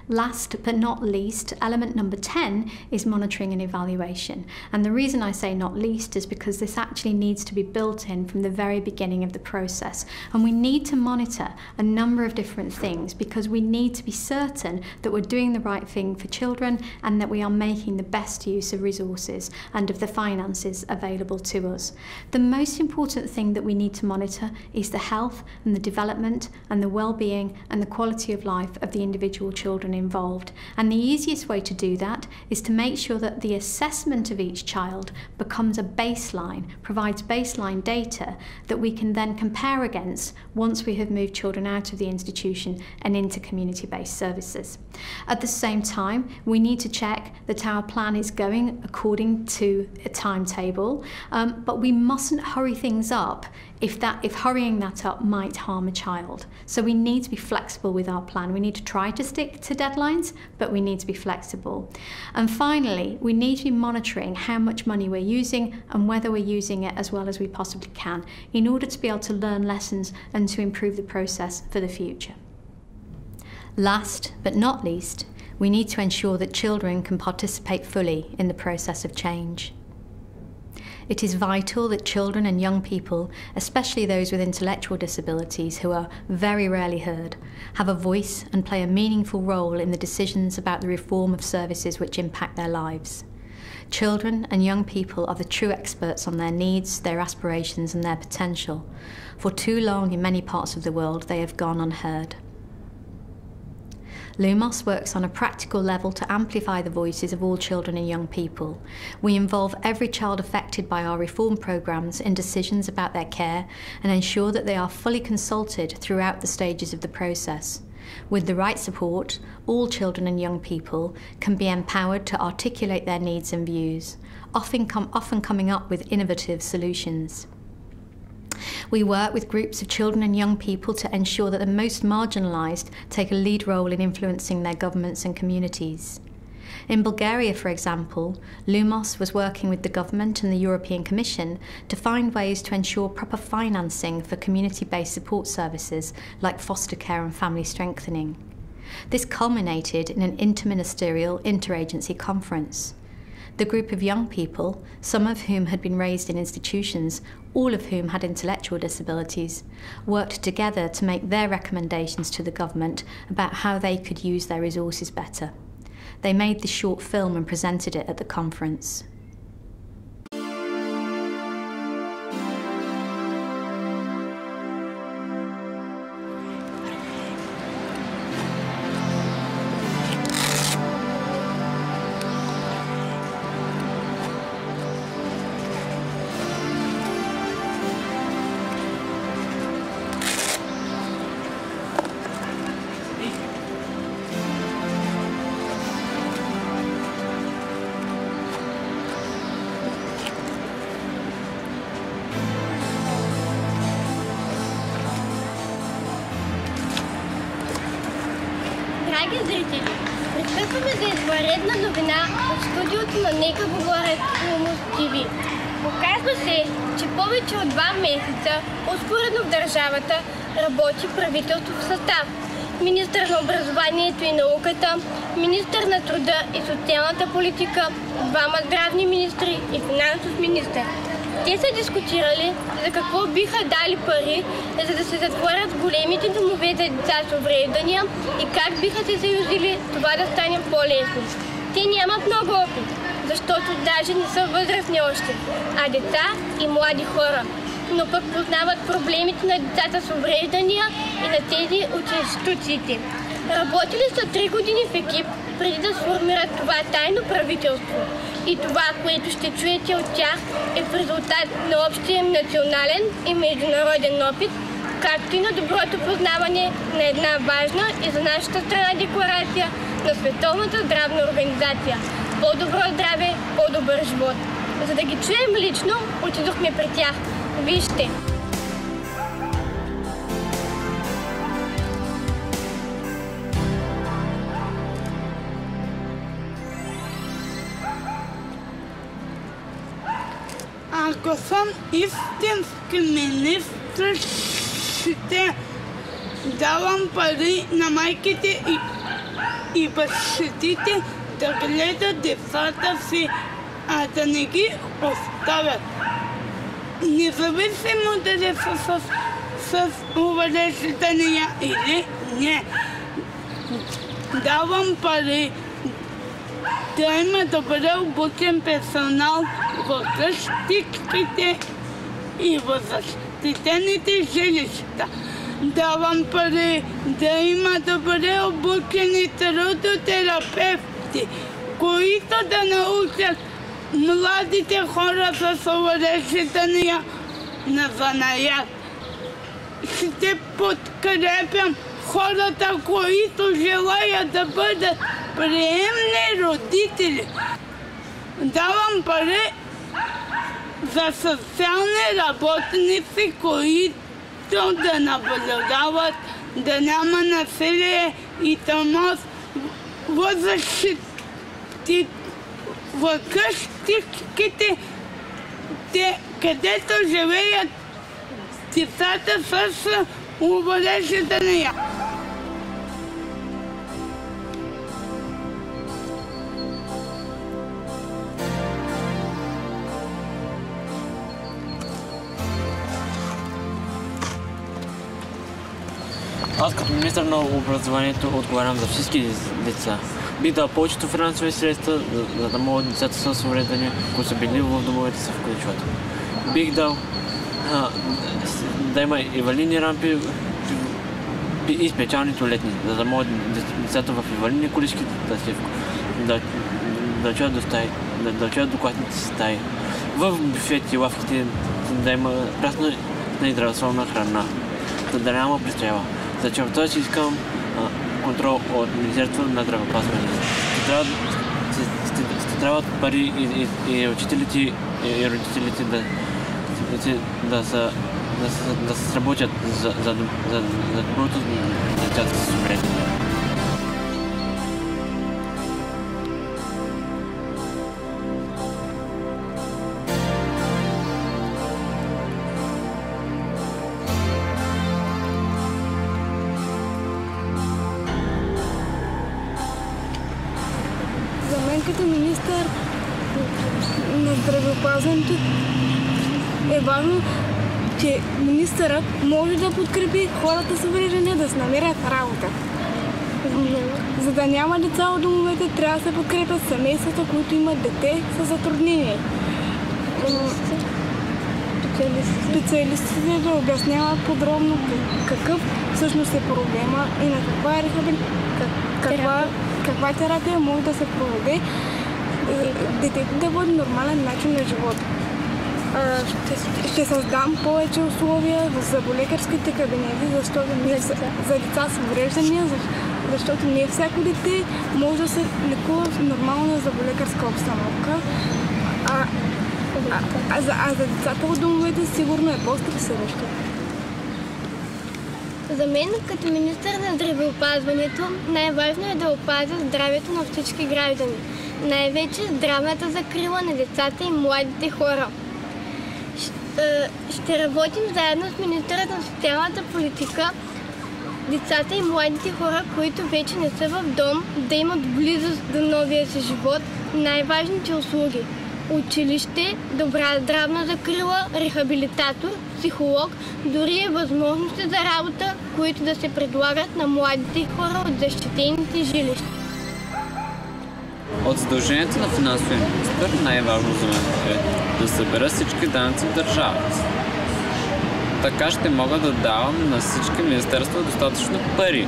Last but not least, element number 10 is monitoring and evaluation. And the reason I say not least is because this actually needs to be built in from the very beginning of the process. And we need to monitor a number of different things, because we need to be certain that we're doing the right thing for children and that we are making the best use of resources and of the finances available to us. The most important thing that we need to monitor is the health and the development and the well-being and the quality of life of the individual children involved. And the easiest way to do that is to make sure that the assessment of each child becomes a baseline, provides baseline data that we can then compare against once we have moved children out of the institution and into community-based services. At the same time, we need to check that our plan is going according to a timetable, but we mustn't hurry things up if hurrying that up might harm a child. So we need to be flexible with our plan. We need to try to stick to deadlines, but we need to be flexible. And finally, we need to be monitoring how much money we're using and whether we're using it as well as we possibly can, in order to be able to learn lessons and to improve the process for the future. Last but not least, we need to ensure that children can participate fully in the process of change. It is vital that children and young people, especially those with intellectual disabilities who are very rarely heard, have a voice and play a meaningful role in the decisions about the reform of services which impact their lives. Children and young people are the true experts on their needs, their aspirations and their potential. For too long in many parts of the world, they have gone unheard. Lumos works on a practical level to amplify the voices of all children and young people. We involve every child affected by our reform programmes in decisions about their care and ensure that they are fully consulted throughout the stages of the process. With the right support, all children and young people can be empowered to articulate their needs and views, often coming up with innovative solutions. We work with groups of children and young people to ensure that the most marginalised take a lead role in influencing their governments and communities. In Bulgaria, for example, Lumos was working with the government and the European Commission to find ways to ensure proper financing for community-based support services like foster care and family strengthening. This culminated in an interministerial, interagency conference. The group of young people, some of whom had been raised in institutions, all of whom had intellectual disabilities, worked together to make their recommendations to the government about how they could use their resources better. They made the short film and presented it at the conference. Драги зрители, пристъпваме за извънредна новина от студиото на Нека говорят Lumos TV. Оказва се, че повече от 2 месеца успоредно в държавата работи правителство в състав. Министър на образованието и науката, министър на труда и социалната политика, 2 здравни министри и финансов министър. Те са дискутирали за какво биха дали пари, за да се затворят големите домове за деца с увреждания и как биха се съюзили това да стане по-лесно. Те нямат много опит, защото даже не са възрастни още, а деца и млади хора. но пък познават проблемите на децата с увреждания и на тези от институциите. Работили са 3 години в екип, преди да сформират това тайно правителство. И това, което ще чуете от тях, е в резултат на общия им национален и международен опит, както и на доброто познаване на една важна и за нашата страна декларация на Световната здравна организация. По-добро здраве, по-добър живот. За да ги чуем лично, отидохме при тях. Вижте! Ако съм истински министър, ще давам пари на майките и бащите да гледат децата си, а да не ги оставят. Независимо дали са с увреждания или не. Давам пари да има добре обучен персонал в къщичките и в защитените жилища. Давам пари да има добре обучени трудотерапевти, които да научат младите хора с увреждания на занаят. Ще подкрепям хората, които желаят да бъдат приемни родители. Давам пари за социални работници, които да наблюдават да няма насилие и тормоз в къщичките, където живеят децата с увреждания. Аз като министър на образованието отговарям за всички деца. Бих дал повечето финансови средства, за да могат децата с увреждания, които са били в домовете, се включват. Бих дал да има инвалидни рампи и специални туалетни, за да могат децата в инвалидни колички да отиват до класните стаи. В буфети и лавките да има прясна и здравословна храна, за да няма пристрела. За целта си искам контрол от Министерството на здравеопазването. Ще трябват пари и учителите и родителите да се работят за доброто на децата с увреждания. Като министър на здравеопазването е важно, че министърът може да подкрепи хората с увреждания да се намерят работа. За да няма деца от домовете, трябва да се подкрепят семействата, които имат дете с затруднение. Специалистите да обясняват подробно какъв всъщност е проблема и на каква терапия може да се проведе детето да води нормален начин на живот. Ще създам повече условия за зъболекарските кабинети, защото за деца с увреждания, защото не всяко дете може да се лекува в нормална зъболекарска обстановка. А за децата от домовете сигурно е по-стресиращо. За мен, като министър на здравеопазването, най-важно е да опазя здравето на всички граждани. Най-вече здравната закрила на децата и младите хора. Ще работим заедно с министърът на социалната политика, децата и младите хора, които вече не са в дом, да имат близост до новия си живот, най-важните услуги. Училище, добра здравна закрила, рехабилитатор, психолог, дори и възможности за работа, които да се предлагат на младите хора от защитените жилища. От задължението на финансовия министър най-важно за мен е да събера всички данъци в държавата. Така ще мога да давам на всички министерства достатъчно пари.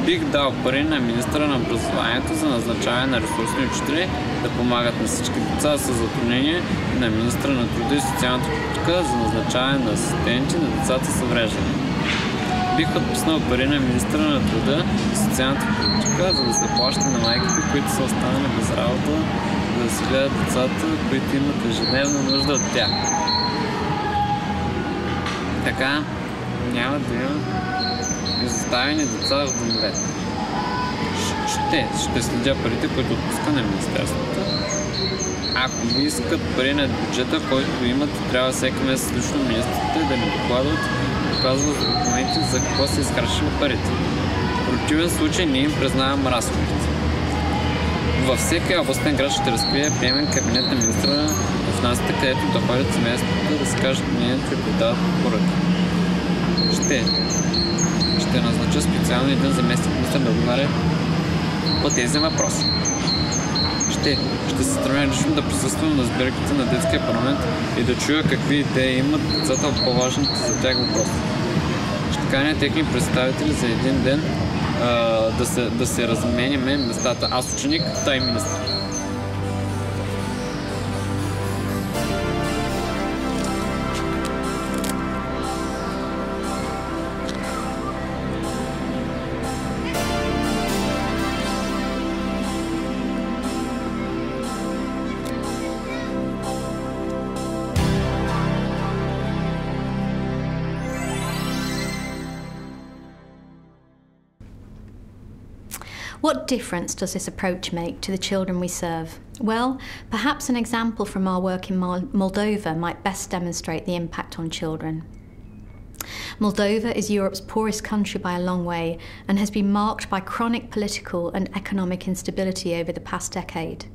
Бих дал пари на министъра на образованието за назначаване на ресурсни учители да помагат на всички деца с затруднения и на министъра на труда и социалната политика за назначаване на асистенти на децата с увреждания. Бих отпуснал пари на министъра на труда и социалната политика, за да се плаща на майките, които са останали без работа, за да се гледат децата, които имат ежедневна нужда от тях. Така няма да има изоставени деца в домовете. Ще следя парите, които отпуска на министерството. Ако ви искат пари на бюджета, който имат, трябва всеки месец лично министрите да ни докладват и показват документи за какво са изхарчили парите. В противен случай ние им признавам разходите. Във всеки областен град ще разкрие приемен кабинет на министра на финансите, където да ходят семейството да си кажат мнението и да дават поръки. Ще назнача специално един заместник министър да отговаря по тези въпроси. Ще се стремя лично да присъствам на сбирките на детския парламент и да чуя какви идеи имат децата от по-важните за тях въпроси. Ще каня техни представители за един ден да се размениме местата. Аз ученик, той министър. What difference does this approach make to the children we serve? Well, perhaps an example from our work in Moldova might best demonstrate the impact on children. Moldova is Europe's poorest country by a long way and has been marked by chronic political and economic instability over the past decade.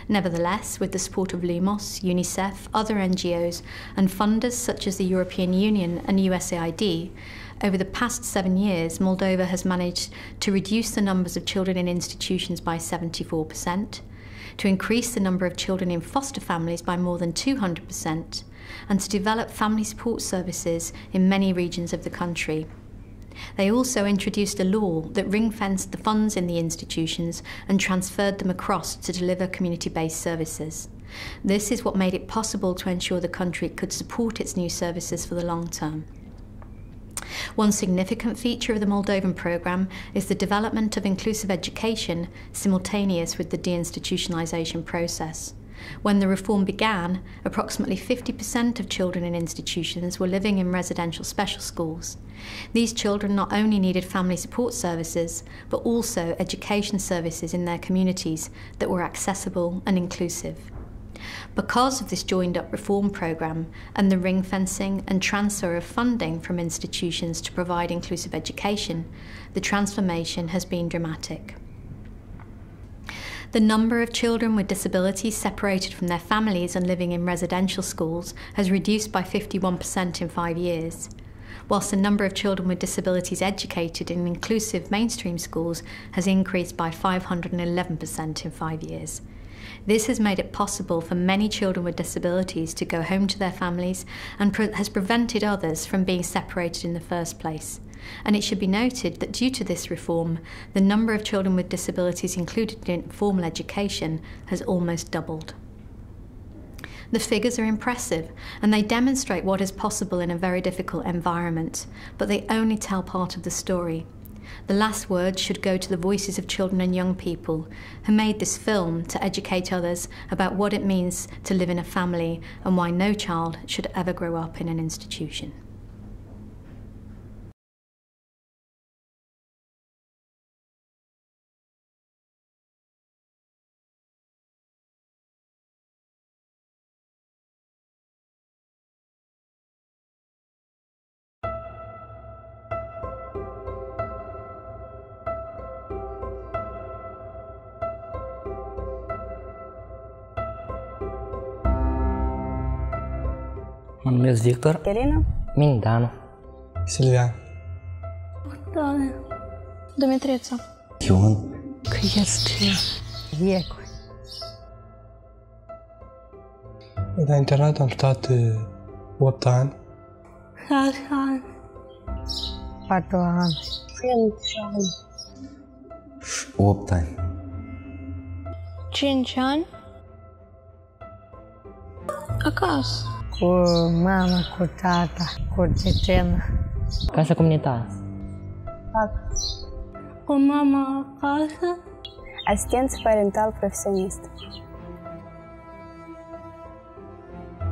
Nevertheless, with the support of Lumos, UNICEF, other NGOs and funders such as the European Union and USAID, over the past 7 years, Moldova has managed to reduce the numbers of children in institutions by 74%, to increase the number of children in foster families by more than 200%, and to develop family support services in many regions of the country. They also introduced a law that ring-fenced the funds in the institutions and transferred them across to deliver community-based services. This is what made it possible to ensure the country could support its new services for the long term. One significant feature of the Moldovan programme is the development of inclusive education simultaneous with the deinstitutionalisation process. When the reform began, approximately 50% of children in institutions were living in residential special schools. These children not only needed family support services, but also education services in their communities that were accessible and inclusive. Because of this joined-up reform programme and the ring-fencing and transfer of funding from institutions to provide inclusive education, the transformation has been dramatic. The number of children with disabilities separated from their families and living in residential schools has reduced by 51% in 5 years, whilst the number of children with disabilities educated in inclusive mainstream schools has increased by 511% in 5 years. This has made it possible for many children with disabilities to go home to their families and has prevented others from being separated in the first place. And it should be noted that due to this reform, the number of children with disabilities included in formal education has almost doubled. The figures are impressive and they demonstrate what is possible in a very difficult environment, but they only tell part of the story. The last word should go to the voices of children and young people who made this film to educate others about what it means to live in a family and why no child should ever grow up in an institution. Mă numesc Victor. Elena? Mindanu. Silvia. Bogdane. Dumitrița. Ion. Că este La internat am stat 8 ani. 6 ani. 4 ani. 5 ani. 8 ani. 5 ani. Acasă. Cu mama, cu tata, cu tetena. Casa comunitară. Cu mama acasă. Asistență parental profesionist.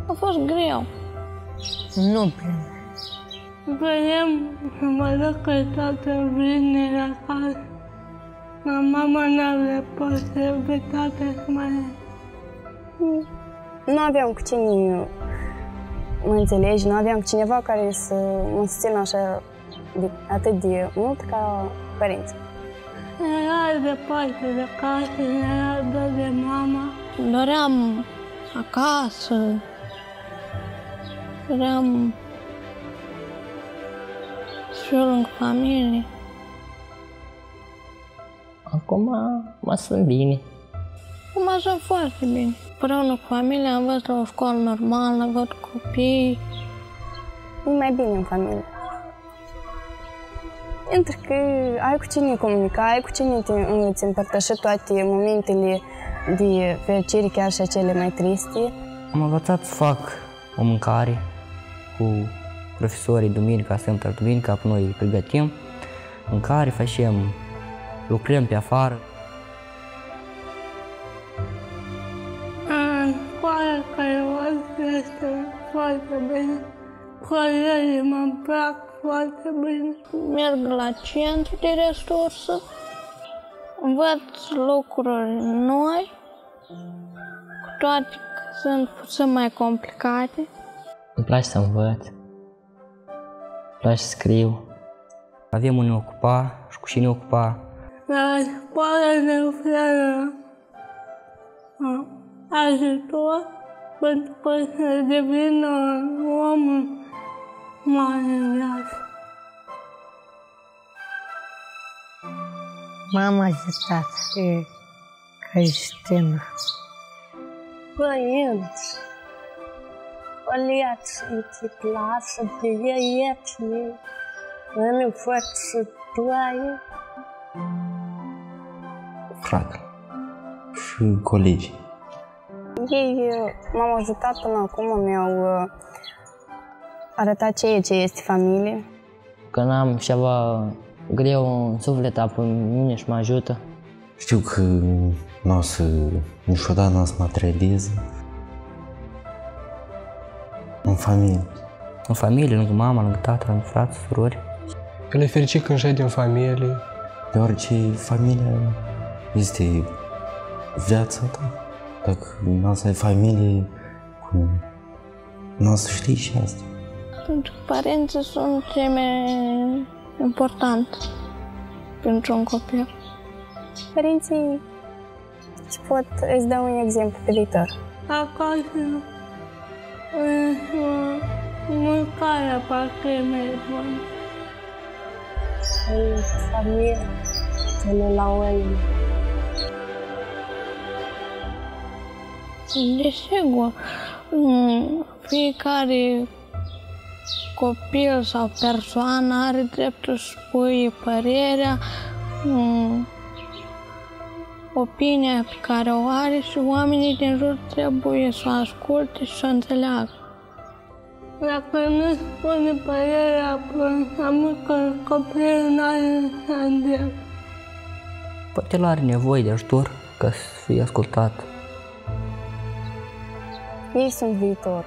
A fost greu. Nu prea. Vrem să mă duc că toată vine acasă. Mama n-avea posibilitate să mai... Nu aveam cu cine mă înțelegi, nu aveam cineva care să mă susțină așa atât de mult ca părinți. Era departe de casă, era de mama. Doream acasă. Doream să fiu lângă familie. Acum mă sunt bine. Acum sunt foarte bine. Împreună cu familia am văzut la o școală normală, văd copii. E mai bine în familie. Pentru că ai cu cine comunica, ai cu cine îți împărtăși toate momentele de fericire, chiar și acele mai triste. Am învățat să fac o mâncare cu profesorii duminica, sâmbătă, duminica, apoi noi pregătim mâncare, facem, lucrăm pe afară. Școala care o este foarte bine. Colegii mă plac foarte bine. Merg la centru de resursă, învăț lucruri noi, cu toate că sunt puțin mai complicate. Îmi place să învăț, îmi place să scriu. Avem unde ne ocupa și cu cine ocupa. La școală ne oferă ajutor pentru că să devină omul mai în viață. Mama și tata e creștină. Părinți, păliați-i clasă, de ieți-i, învățătoare. Fratele și colegii. Ei m-au ajutat până acum, mi-au arătat ce este familie. Când am ceva greu în suflet, apoi mine și mă ajută. Știu că niciodată nu o să mă trădez în familie. În familie, lângă mama, lângă tata, lângă frați, surori. El e fericit când șede în familie. Deoarece familia este viața ta. Dacă nu o să ai familie, nu o să știi și asta. Pentru că părinții sunt cei mai importanti pentru un copil. Părinții îți dau un exemplu pe viitor. Acasă, mâncarea parcă e mai bună. În familie, până la urmă. Desigur, fiecare copil sau persoană are dreptul să spui părerea, opinia pe care o are și oamenii din jur trebuie să o asculte și să o înțeleagă. Dacă nu spune părerea, înseamnă că copilul nu are drept. Poate el are nevoie de ajutor ca să fie ascultat. Ei sunt viitor.